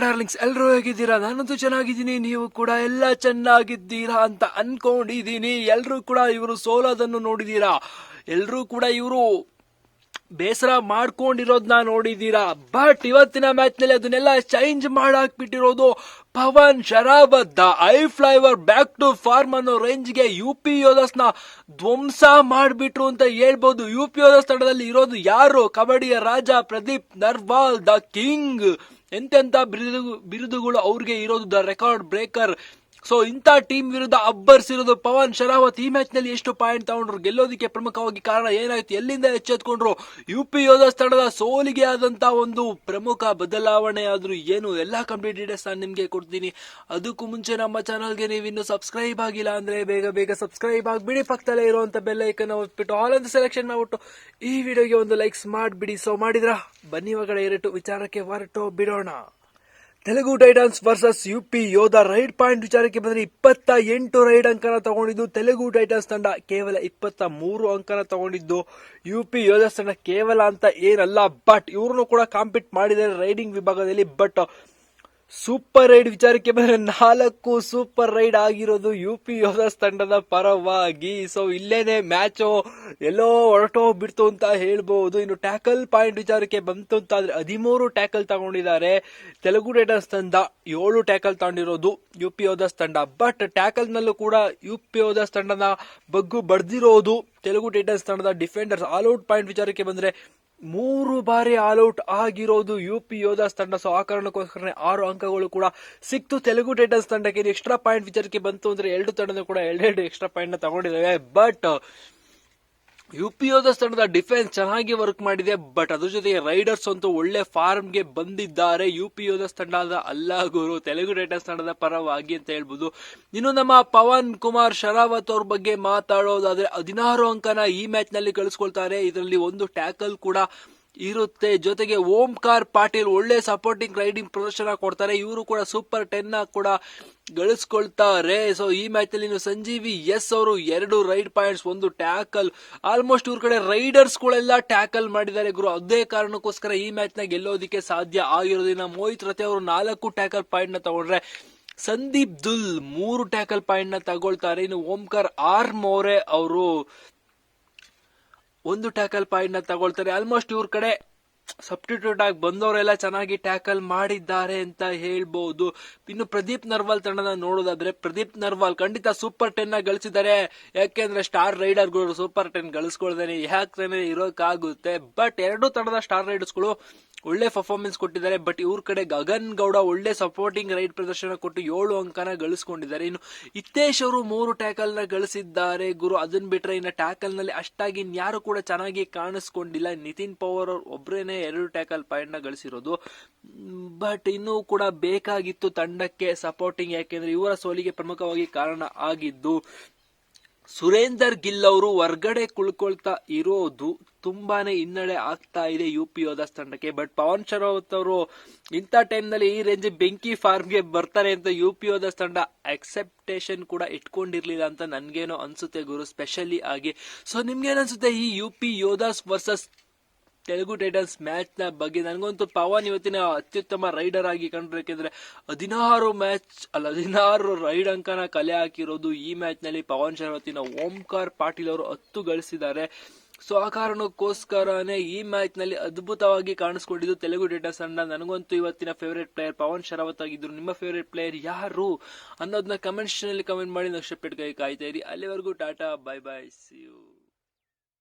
Darlings ಎಲ್ಲರೂ ಹೇಗಿದ್ದೀರಾ? ನಾನಂತೂ ಚೆನ್ನಾಗಿದ್ದೀನಿ, ನೀವು ಕೂಡ ಎಲ್ಲ ಚೆನ್ನಾಗಿದ್ದೀರಾ ಅಂತ ಅನ್ಕೊಂಡಿದ್ದೀನಿ. ಎಲ್ಲರೂ ಕೂಡ ಇವರು ಸೋಲೋದನ್ನು ನೋಡಿದೀರಾ, ಎಲ್ಲರೂ ಕೂಡ ಇವರು ಬೇಸರ ಮಾಡ್ಕೊಂಡಿರೋದನ್ನ ನೋಡಿದೀರಾ. ಬಟ್ ಇವತ್ತಿನ ಮ್ಯಾಚ್ ನಲ್ಲಿ ಅದನ್ನೆಲ್ಲ ಚೇಂಜ್ ಮಾಡಾಕ್ಬಿಟ್ಟಿರೋದು Pawan Sehrawat. The hi flyer back to form ಅನ್ನೋ ರೇಂಜ್ಗೆ ಯುಪಿ ಯೋಧಸ್ ನ ಧ್ವಂಸ ಮಾಡ್ಬಿಟ್ರು ಅಂತ ಹೇಳ್ಬೋದು. ಯುಪಿ ಯೋಧಸ್ ತಂಡದಲ್ಲಿ ಇರೋದು ಯಾರು? ಕಬಡ್ಡಿಯ ರಾಜ ಪ್ರದೀಪ್ ನರ್ವಾಲ್, ದ ಕಿಂಗ್. ಎಂತೆಂತ ಬಿರುದುಗಳು ಅವ್ರಿಗೆ ಇರೋದು, ದ ರೆಕಾರ್ಡ್ ಬ್ರೇಕರ್. ಸೊ ಇಂಥ ಟೀಮ್ ವಿರುದ್ಧ ಅಬ್ಬರಿಸಿರೋದು ಪವನ್ ಶರಾವತ್. ಈ ಮ್ಯಾಚ್ ನಲ್ಲಿ ಎಷ್ಟು ಪಾಯಿಂಟ್ ತಗೊಂಡ್ರು, ಗೆಲ್ಲೋದಕ್ಕೆ ಪ್ರಮುಖವಾಗಿ ಕಾರಣ ಏನಾಯ್ತು, ಎಲ್ಲಿಂದ ಎಚ್ಚೆತ್ಕೊಂಡ್ರು, ಯುಪಿ ಯೋಧಸ್ ತಂಡದ ಸೋಲಿಗೆ ಆದಂತ ಒಂದು ಪ್ರಮುಖ ಬದಲಾವಣೆ ಆದ್ರೂ ಏನು, ಎಲ್ಲಾ ಕಂಪ್ಲೀಟ್ ಡೀಟೇಲ್ಸ್ ನಾನು ನಿಮ್ಗೆ ಕೊಡ್ತೀನಿ. ಅದಕ್ಕೂ ಮುಂಚೆ ನಮ್ಮ ಚಾನಲ್ಗೆ ನೀವು ಇನ್ನು ಸಬ್ಸ್ಕ್ರೈಬ್ ಆಗಿಲ್ಲ ಅಂದ್ರೆ ಬೇಗ ಸಬ್ಸ್ಕ್ರೈಬ್ ಆಗಿಬಿಡಿ. ಪಕ್ಕದಲ್ಲೇ ಇರುವಂತ ಬೆಲ್ ಐಕನ್ ಒತ್ಬಿಟ್ಟು ಆಲ್ ಅಂತ ಸೆಲೆಕ್ಷನ್ ಮಾಡ್ಬಿಟ್ಟು ಈ ವಿಡಿಯೋಗೆ ಒಂದು ಲೈಕ್ಸ್ ಮಾಡಿಬಿಡಿ. ಸೊ ಮಾಡಿದ್ರ ಬನ್ನಿ ಒಳಗಡೆ ಇರಟ್ಟು ವಿಚಾರಕ್ಕೆ ಹೊರಟು ಬಿಡೋಣ. ತೆಲುಗು ಟೈಟನ್ಸ್ ವರ್ಸಸ್ ಯುಪಿ ಯೋಧ. ರೈಡ್ ಪಾಯಿಂಟ್ ವಿಚಾರಕ್ಕೆ ಬಂದ್ರೆ 28 ರೈಡ್ ಅಂಕನ ತಗೊಂಡಿದ್ದು ತೆಲುಗು ಟೈಟನ್ಸ್ ತಂಡ, ಕೇವಲ 23 ಅಂಕನ ತಗೊಂಡಿದ್ದು ಯುಪಿ ಯೋಧಸ್ ತಂಡ. ಕೇವಲ ಅಂತ ಏನಲ್ಲ, ಬಟ್ ಇವ್ರನ್ನು ಕೂಡ ಕಾಂಪೀಟ್ ಮಾಡಿದ್ದಾರೆ ರೈಡಿಂಗ್ ವಿಭಾಗದಲ್ಲಿ. ಬಟ್ ಸೂಪರ್ ರೈಡ್ ವಿಚಾರಕ್ಕೆ ಬಂದ್ರೆ 4 ಸೂಪರ್ ರೈಡ್ ಆಗಿರೋದು ಯುಪಿ ಯೋಧಸ್ ತಂಡದ ಪರವಾಗಿ. ಸೊ ಇಲ್ಲೇನೆ ಮ್ಯಾಚ್ ಎಲ್ಲೋ ಹೊರಟೋಗ್ಬಿಡ್ತು ಅಂತ ಹೇಳ್ಬಹುದು. ಇನ್ನು ಟ್ಯಾಕಲ್ ಪಾಯಿಂಟ್ ವಿಚಾರಕ್ಕೆ ಬಂತು ಅಂತ ಆದ್ರೆ 13 ಟ್ಯಾಕಲ್ ತಗೊಂಡಿದ್ದಾರೆ ತೆಲುಗು ಟೈಟನ್ಸ್ ತಂಡ, 7 ಟ್ಯಾಕಲ್ ತಗೊಂಡಿರೋದು ಯುಪಿ ಯೋಧಸ್ ತಂಡ. ಬಟ್ ಟ್ಯಾಕಲ್ ನಲ್ಲೂ ಕೂಡ ಯುಪಿ ಯೋಧಸ್ ತಂಡದ ಬಗ್ಗು ಬಡ್ದಿರೋದು ತೆಲುಗು ಟೈಟನ್ಸ್ ತಂಡದ ಡಿಫೆಂಡರ್ಸ್. ಆಲ್ಔಟ್ ಪಾಯಿಂಟ್ ವಿಚಾರಕ್ಕೆ ಬಂದ್ರೆ 3 ಬಾರಿ ಆಲ್ಔಟ್ ಆಗಿರೋದು ಯುಪಿ ಯೋಧಸ್ ತಂಡ. ಸೊ ಆ ಕಾರಣಕ್ಕೋಸ್ಕರ 6 ಅಂಕಗಳು ಕೂಡ ಸಿಕ್ತು ತೆಲುಗು ಟೈಟನ್ಸ್ ತಂಡಕ್ಕೆ. ಎಕ್ಸ್ಟ್ರಾ ಪಾಯಿಂಟ್ ವಿಚಾರಕ್ಕೆ ಬಂತು ಅಂದ್ರೆ 2 ತಂಡ ಕೂಡ 2 ಎಕ್ಸ್ಟ್ರಾ ಪಾಯಿಂಟ್ ನ ತಗೊಂಡಿದ್ದಾವೆ. ಬಟ್ ಯುಪಿ ಯೋಧಸ್ ತಂಡದ ಡಿಫೆನ್ಸ್ ಚೆನ್ನಾಗಿ ವರ್ಕ್ ಮಾಡಿದೆ. ಬಟ್ ಅದ್ರ ಜೊತೆಗೆ ರೈಡರ್ಸ್ ಅಂತೂ ಒಳ್ಳೆ ಫಾರ್ಮ್ಗೆ ಬಂದಿದ್ದಾರೆ. ಯುಪಿ ಯೋಧಸ್ ತಂಡದ ಅಲ್ಲಾಗುರು ತೆಲುಗು ಟೈಟನ್ಸ್ ತಂಡದ ಪರವಾಗಿ ಅಂತ ಹೇಳ್ಬೋದು. ಇನ್ನು ನಮ್ಮ ಪವನ್ ಕುಮಾರ್ ಶರಾವತ್ ಅವ್ರ ಬಗ್ಗೆ ಮಾತಾಡೋದಾದ್ರೆ 16 ಅಂಕನ ಈ ಮ್ಯಾಚ್ ನಲ್ಲಿ ಗಳಿಸ್ಕೊಳ್ತಾರೆ. ಇದರಲ್ಲಿ 1 ಟ್ಯಾಕಲ್ ಕೂಡ ಇರುತ್ತೆ. ಜೊತೆಗೆ ಓಂಕಾರ್ ಪಾಟೀಲ್ ಒಳ್ಳೆ ಸಪೋರ್ಟಿಂಗ್ ರೈಡಿಂಗ್ ಪ್ರದರ್ಶನ ಕೊಡ್ತಾರೆ. ಇವರು ಕೂಡ ಸೂಪರ್ 10 ಕೂಡ ಗಳಿಸ್ಕೊಳ್ತಾರೆ. ಸೊ ಈ ಮ್ಯಾಚ್ ನಲ್ಲಿ ಸಂಜೀವಿ ಎಸ್ ಅವರು 2 ರೈಡ್ ಪಾಯಿಂಟ್ಸ್, 1 ಟ್ಯಾಕಲ್. ಆಲ್ಮೋಸ್ಟ್ ಇವ್ರ ಕಡೆ ರೈಡರ್ಸ್ ಗಳೆಲ್ಲ ಟ್ಯಾಕಲ್ ಮಾಡಿದ್ದಾರೆ ಗುರು. ಅದೇ ಕಾರಣಕ್ಕೋಸ್ಕರ ಈ ಮ್ಯಾಚ್ ನ ಗೆಲ್ಲೋದಿಕ್ಕೆ ಸಾಧ್ಯ ಆಗಿರೋದಿನ. ಮೋಹಿತ್ ರತೆ ಅವರು 4 ಟ್ಯಾಕಲ್ ಪಾಯಿಂಟ್ ನ ತಗೊಂಡ್ರೆ, ಸಂದೀಪ್ ದುಲ್ 3 ಟ್ಯಾಕಲ್ ಪಾಯಿಂಟ್ ನ ತಗೊಳ್ತಾರೆ. ಇನ್ನು ಓಂಕಾರ್ ಆರ್ ಮೋರೆ ಅವರು 1 ಟ್ಯಾಕಲ್ ಪಾಯಿಂಟ್ ನ ತಗೊಳ್ತಾರೆ. ಆಲ್ಮೋಸ್ಟ್ ಇವ್ರ ಕಡೆ ಸಬ್ಸ್ಟಿಟ್ಯೂಟ್ ಆಗಿ ಬಂದವರೆಲ್ಲ ಚೆನ್ನಾಗಿ ಟ್ಯಾಕಲ್ ಮಾಡಿದ್ದಾರೆ ಅಂತ ಹೇಳ್ಬಹುದು. ಇನ್ನು ಪ್ರದೀಪ್ ನರ್ವಾಲ್ ತಂಡನ ನೋಡೋದಾದ್ರೆ, ಪ್ರದೀಪ್ ನರ್ವಾಲ್ ಖಂಡಿತ ಸೂಪರ್ 10 ನ ಗಳಿಸಿದ್ದಾರೆ. ಯಾಕೆಂದ್ರೆ ಸ್ಟಾರ್ ರೈಡರ್ ಗಳು ಸೂಪರ್ 10 ಗಳಿಸ್ಕೊಳ್ದೇನೆ ಯಾಕೆ ಇರೋಕ್ಕಾಗುತ್ತೆ. ಬಟ್ 2 ತಂಡದ ಸ್ಟಾರ್ ರೈಡರ್ಸ್ ಗಳು ಒಳ್ಳೆ ಪರ್ಫಾರ್ಮೆನ್ಸ್ ಕೊಟ್ಟಿದ್ದಾರೆ. ಬಟ್ ಇವ್ರ ಕಡೆ ಗಗನ್ ಗೌಡ ಒಳ್ಳೆ ಸಪೋರ್ಟಿಂಗ್ ರೈಡ್ ಪ್ರದರ್ಶನ ಕೊಟ್ಟು 7 ಅಂಕನ ಗಳಿಸ್ಕೊಂಡಿದ್ದಾರೆ. ಇನ್ನು ಹಿತೇಶ್ ಅವರು 3 ಟ್ಯಾಕಲ್ ನ ಗಳಿಸಿದ್ದಾರೆ ಗುರು. ಅದನ್ನ ಬಿಟ್ರೆ ಇನ್ನು ಟ್ಯಾಕಲ್ ನಲ್ಲಿ ಅಷ್ಟಾಗಿ ಯಾರು ಕೂಡ ಚೆನ್ನಾಗಿ ಕಾಣಿಸ್ಕೊಂಡಿಲ್ಲ. ನಿತಿನ್ ಪವರ್ ಅವ್ರು ಒಬ್ರೇನೆ 2 ಟ್ಯಾಕಲ್ ಪಾಯಿಂಟ್ ನ ಗಳಿಸಿರೋದು. ಬಟ್ ಇನ್ನೂ ಕೂಡ ಬೇಕಾಗಿತ್ತು ತಂಡಕ್ಕೆ ಸಪೋರ್ಟಿಂಗ್, ಯಾಕೆಂದ್ರೆ ಇವರ ಸೋಲಿಗೆ ಪ್ರಮುಖವಾಗಿ ಕಾರಣ ಆಗಿದ್ದು ಸುರೇಂದರ್ ಗಿಲ್ ಅವರು ಹೊರ್ಗಡೆ ಕುಳ್ಕೊಳ್ತಾ ಇರೋದು ತುಂಬಾನೇ ಹಿನ್ನಡೆ ಆಗ್ತಾ ಇದೆ ಯುಪಿ ಯೋಧಸ್ ತಂಡಕ್ಕೆ. ಬಟ್ ಪವನ್ ಶರಾವತ್ ಅವರು ಇಂಥ ಟೈಮ್ ನಲ್ಲಿ ಈ ರೇಂಜ್ ಬೆಂಕಿ ಫಾರ್ಮ್ಗೆ ಬರ್ತಾರೆ ಅಂತ ಯುಪಿ ಯೋಧಸ್ ತಂಡ ಎಕ್ಸೆಪ್ಟೇಷನ್ ಕೂಡ ಇಟ್ಕೊಂಡಿರ್ಲಿಲ್ಲ ಅಂತ ನನ್ಗೇನೋ ಅನ್ಸುತ್ತೆ ಗುರು, ಸ್ಪೆಷಲಿ ಆಗಿ. ಸೊ ನಿಮ್ಗೇನ್ ಅನ್ಸುತ್ತೆ ಈ UP Yoddhas versus Telugu Titans match ನ ಬಗ್ಗೆ? ನನಗಂತೂ ಪವನ್ ಇವತ್ತಿನ ಅತ್ಯುತ್ತಮ ರೈಡರ್ ಆಗಿ ಕಂಡ್ರು. ಯಾಕೆಂದ್ರೆ 16 ರೈಡ್ ಅಂಕನ ಕಲೆ ಹಾಕಿರೋದು ಈ ಮ್ಯಾಚ್ ನಲ್ಲಿ ಪವನ್ ಶರಾವತಿನ. ಓಂಕಾರ್ ಪಾಟೀಲ್ ಅವರು 10 ಗಳಿಸಿದ್ದಾರೆ. ಸೊ ಆ ಕಾರಣಕ್ಕೋಸ್ಕರನೇ ಈ ಮ್ಯಾಚ್ ನಲ್ಲಿ ಅದ್ಭುತವಾಗಿ ಕಾಣಿಸ್ಕೊಂಡಿದ್ದು ತೆಲುಗು ಟೈಟನ್ಸ್ ತಂಡ. ನನಗಂತೂ ಇವತ್ತಿನ ಫೇವರೇಟ್ ಪ್ಲೇಯರ್ ಪವನ್ ಶರಾವತ್ ಆಗಿದ್ರು. ನಿಮ್ಮ ಫೇವರೇಟ್ ಪ್ಲೇಯರ್ ಯಾರು ಅನ್ನೋದನ್ನ ಕಮೆಂಟ್ ನಲ್ಲಿ ಕಮೆಂಟ್ ಮಾಡಿ. ನೆಕ್ಸ್ಟ್ ಎಪಿಸೋಡ್ ಗಾಗಿ ಕಾಯ್ತಾ ಇರಿ. ಅಲ್ಲಿವರೆಗೂ tata, bye bye, see you.